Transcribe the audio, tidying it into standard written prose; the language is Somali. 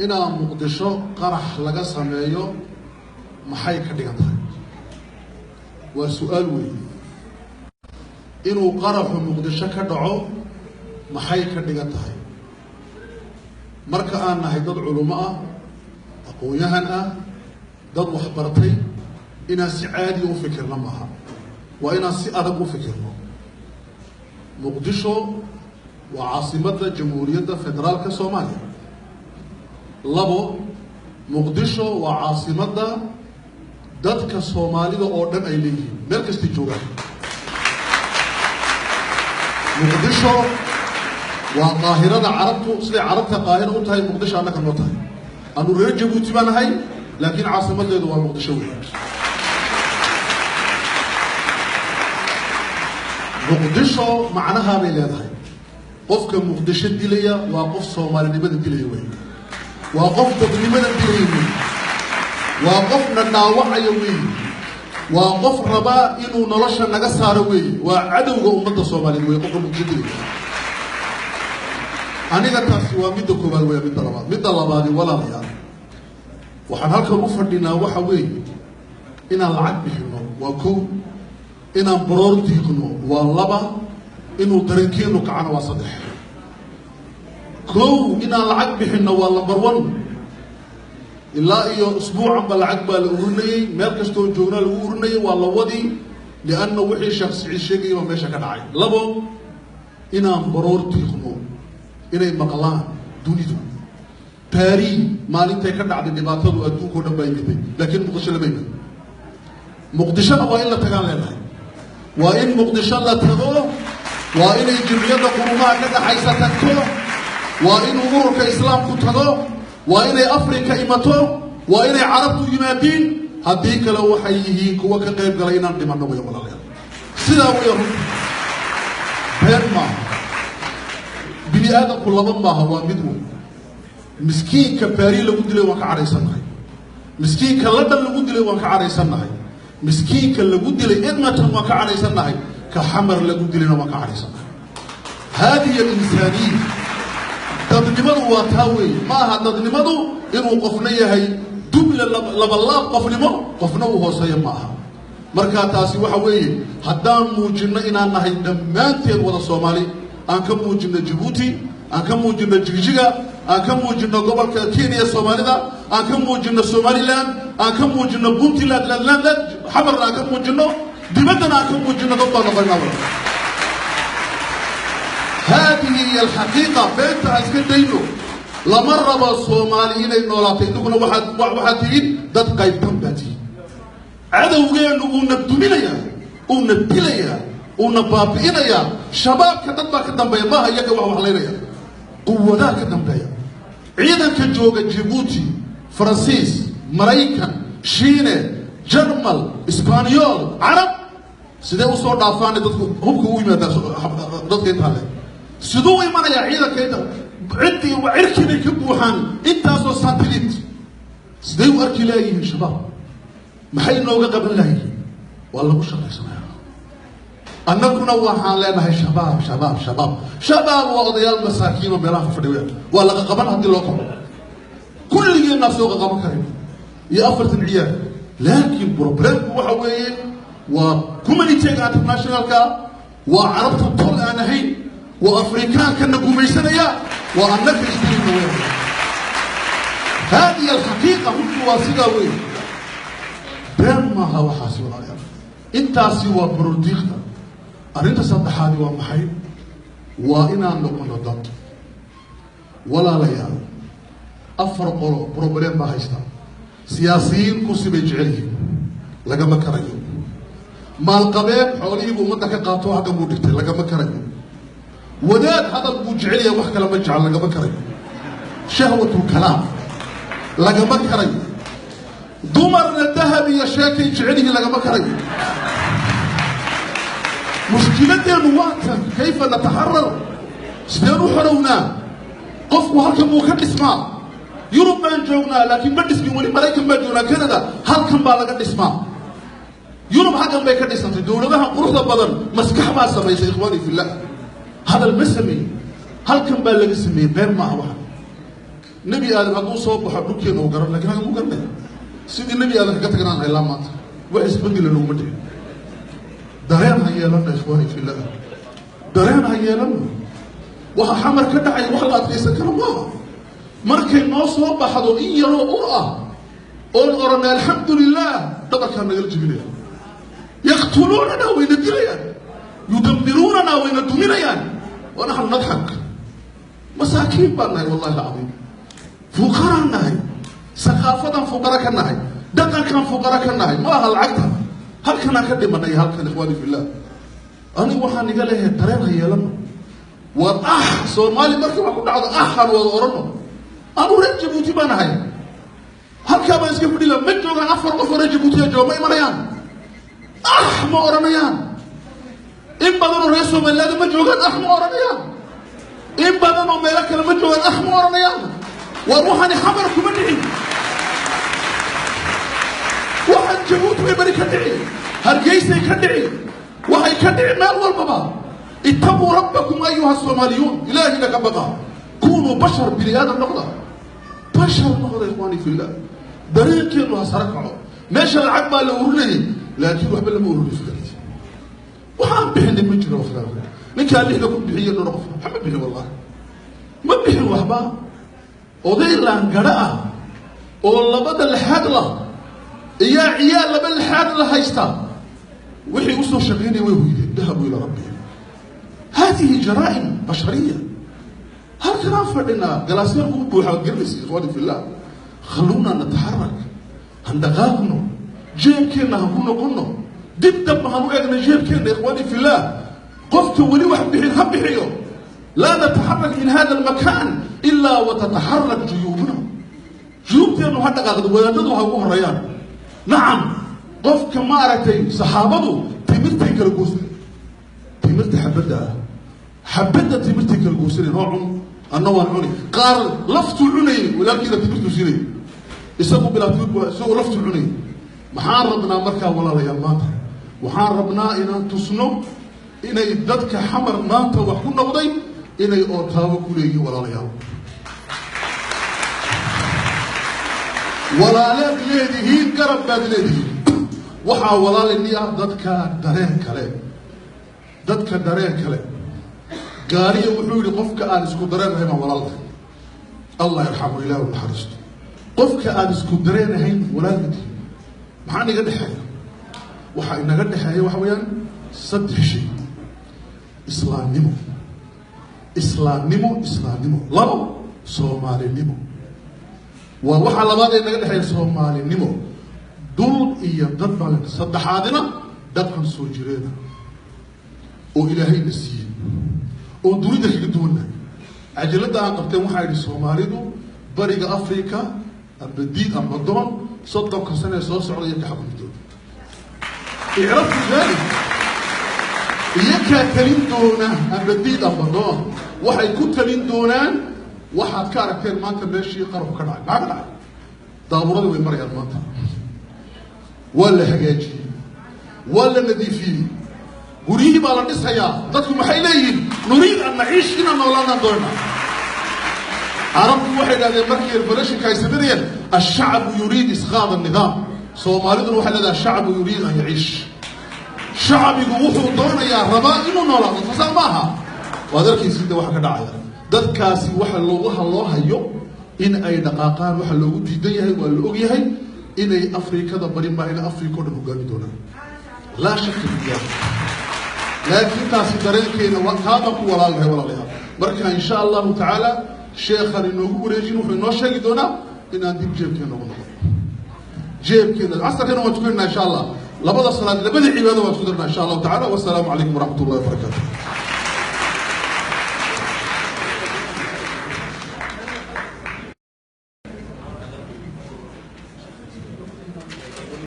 إنا مقدشو قرح لغا سميو محاي كدغانتاي وسؤال وي إنو قرح مقدشو كدعو محاي كدغانتاي marka aan nahay dad culimo ah aqoonyahan ah dad wax bartay inaan si caadi u fikirno maaha waa inaan si adag u fikirno muqdisho waa caasimadda jamhuuriyadda federaalka Soomaaliya labo muqdisho waa caasimadda dadka Soomaalida oo dhan ay leeyihiin meel kasta joogaan muqdisho وقاهرة عربته سلي عربتها قاهرة قلتها هي مقدشة أنا كنوتها أنا رجع جبوتي بنا هاي لكن عاصمة ده هو مقدشوية مقدشة معناها بلاد هاي قف كمقدشة دلية وقف صومالي نبدأ دلية وين وقف تدريبنا دلية وين وقف نناوع يوين وقف ربا إنه نلش نجسار وين وعدو أمة الصومالي وين قف مقدشة دلية أنا قلت ومدة كبار ويا مدة لبادي ولا ريال وحن هالك مفردنا وحوي إن العقب حنو وكو إن برورتي حنو واللبا إنه درنكينو كعنا وصدح كو إن العقب حنو والنمبر 1 إلا إيو أسبوع بالعقب الأورني مركز توجونا الأورني والله ودي لأنه وحي شخص عشقي وماشا كدعي لبو إن برورتي حنو إني مقلان دونيدو تاري مالين تكرر عبد النباتات وأدوك ونبى يمتى لكن مقدشة لبينا مقدشة وإلا تكان لنا وإن مقدشة لا تغو وإن الجمعية قروما كذا حيث تكو وإن أمور كإسلام كتغو وإن أفريقيا إمتو وإن عرب يمادين هديك لو حييه كوا كقيب قلينا لمن نبي ولا غير سلا ويرد بيرما بني آدم كل ما هو مدمو مسكين كباري لو قدلي وانك عريسان مسكين كلدن لو قدلي وانك عريسان مسكين كلو قدلي إدمة وانك عريسان كحمر لو قدلي وانك عريسان هذه الإنسانية تدنمدو واتاوي ما هذا تدنمدو إنه قفنية هي دبل لبلاب قفنوه هو سيماها مركاتاسي وحوي هدان موجنا إنا نهي دمانتين ولا صومالي أنكم موجنا جيبوتي أنكم موجنا جيجيغا أنكم موجنا قبل كينيا الصوماليدا أنكم موجنا الصوماليلاند أنكم موجنا بونتيلاند لاند حمرنا أنكم موجنا دمتنا أنكم موجنا قبل نبرنا هذه هي الحقيقة بنت أسكندينو لمرة بالصوماليين النولاتين نقول واحدين ضد قيد تنبتي عدو غير ونبدمينيا ونبيليا ونبابينيا شباب كدنبا كدنبا ما هي يقوى وحلينيا قوة ذا كدنبا عيدا كجوغا جيبوتي فرنسيس مريكان شيني جرمال اسبانيول عرب سيدي وصور دافاني هم كوي ما ضد كيتالي سدوي ما يا عيدا كيدا عدي وعركي بيكبوحان انت اسو ساتليت سدي واركي لايين شباب maxay nooga qaban lahayn wala ku shaqaysanaa annaguna waxaan leenahay shabaab waa odayaal masaakiin oo meelaha fadhiya waa laga qaban hadii loo qabo kulligeena soo qaban karin iyo afartan ciyaar laakiin problemku waxa weeye waa community international-ka waa carabta tol aan ahayn waa afrikaanka nagumaysanaya waa annaga isdiinna هذه الحقيقة هو سيدا وين بين ما هو حاسب الآيات أنت سوى بروديخنا أنت صدحاني ومحي وإنا نقول ضد ولا ليال أفرق بروبلم ما هيستا سياسيين كسب يجعلهم لقى مكرهم ما القبيل حوليه ومدك قاطوها كمودك لقى مكرهم وداد هذا المجعلية وحكى لما جعل لقى مكرهم شهوة الكلام لقى مكرهم دمرنا الذهب يا شاكي يجعله لقى مكرهم مشكلتنا نواتا كيف نتحرر سنو حرونا قفوا هلكم وكان اسمع يوروب بان جونا لكن بدس بيقولي ملايكم بان جونا كندا هلكم بالا اسمع يوروب حقا ما يكاد يستطيع دولها قرصة بدن مسكح ما سميس إخواني في الله هذا المسمي هلكم بالا اسمي بين ما واحد nebi aadan hadduu soo baxo dhulkeena u garan lakin hagamu garanay sidii nebi aadan kaga tagnaan haylaa maanta wax isbedela noguma dhihin dareen ha yeelana ikhwaani fillah dareen ha yeelana waxa xamar ka dhacay wax la adkaysan kara maaha markay noo soo baxdo in yaroo ur ah oon oranay alxamdulilah dhabarkaa nagala jebinaya yaqtuluunana wayna dilayaan yudammiruunana wayna duminayaan ونحن نضحك مساكين بنا والله العظيم فقراء النهي ثقافة فقراء كالنهي دقا كان فقراء كالنهي ما هل عقدها هل كان أكدم أن هل كان إخواني في الله أنا وحاني قال له الترين هي لما والأح صومالي مركب أقول عضا أحا وضورنه أنا رجب وتبان هاي هل كان يسكف لي لما مجوغا أفر غفر رجب وتيجو ما يمريان أح ما أرميان إن بدنوا رئيسهم اللي ما جوجان أحمر ورنيان إن بدنوا ملك لما جوجان أحمر ورنيان وروحني حمر كمني واحد جبوت ويبري كدعي هالجيس يكدعي وهي كدعي مال والبابا اتقوا ربكم أيها الصوماليون إلهي لك بقى كونوا بشر بني آدم نقضة بشر نقضة يا إخواني في الله دريق الله سرقعه ماشي العقبة اللي أقول لكن وحب اللي ما أقول له waxaan bixinay ma jiro waxba ninka lixda ku bixiyo dhoro qof maxamed bixin wallahi ma bixin waxba oday laan gara ah oo labada lixaad la iyo ciyaal laba lixaad la haysta wixii u soo shaqeynay way hoydeen dahabu ila rabbi هذه جرائم بشريه هل كان فدنا جلاسين ku buuxa garnaysi ikhwani fi Allah خلونا نتحرك هندقاقنا jeebkeena ha ku noqono dib dab waxaan u eegnay jeebkeena ikhwani fi Allah qofka wali wax bixin ha bixiyo لا نتحرك من هذا المكان إلا وتتحرك جيوبنا جيوبنا حتى قاعد ولادها هو الريان نعم قف كما رأيتي صحابته تمرتي كالجوسين تمرتي حبدا تمرتي كالجوسين نوعهم النوع العني قال لفت العني ولكن تمرتي سيري يسموا بلا تمرتي سو لفت العني محاربنا مركا ولا ريال ماتا وحاربنا إن تصنو إن يددك حمر ماتا وحكونا وضي إنay ootaabo ku leeyihiin walaalayaal walaalaad leedihiin garab baad leedihiin waxaa walaaliniya dadka dareen kale gaariya wuxuu yidhi qofka aan isku dareenahayn baan walaalnahay allah yarxamu ilaahu naxariisto qofka aan isku dareenahayn walaalmatihiin maxaa inaga dhexeeya waxaa inaga dhexeeya waxa weeyaan saddex shay islaamnimo labo soomaalinimo waa waxa labaad ee naga dhexeeya soomaalinimo dul iyo dad baa saddexaadina dhaqan soo jireeda oo ilaahayna siiyey oo dunida kaga duwannahay cajalada aan qabteen waxaa yidhi soomaalidu bariga afrika amba diid amba doon 30 sano soo socda iyo ka xakunidooda icrafu dalik iyakaa talin doona amba diid amba doon waxay ku talin doonaan waxaad ka aragteen maanta meeshii qarab ka dhacay maxaa ka dhacay daaburadii way marayaan maanta waa la hagaajiyey waa la nadiifiyey guryihii baa la dhisayaa dadku maxay leeyihiin nuriid an naciish inaan noolaanaan doona carabku waxay idhahdeen markii revolutionka ay sameynayeen ashacbu yuriid isqaad annidaam soomaaliduna waxay leedahay ashacbu yuriid an yaciish shacbigu wuxuu doonayaa rabaa inuu noolaado tasaa maaha waad arkaysiinta waxa ka dhacaya dadkaasi waxa loo hayo in ay dhaqaaqaan waxa loogu diidan yahay waa la og yahay inay afrikada bari ma ina afrika oo dhan hogaami doonaan laa shaka fiiha laakiin taasi dareenkeena waa kaaba ku walaalnahay walaalayaal marka insha allahu tacaala sheekhan inoogu wareejin wuxuu inoo sheegi doonaa inaan dib jeebkeena ugu noqono jeebkeena casarkeena waan tukanaa insha allah labada salaad labada cibaado waan tukanaa insha allahu tacaala wassalaamu calaykum waraxmatullahi wabarakaatuh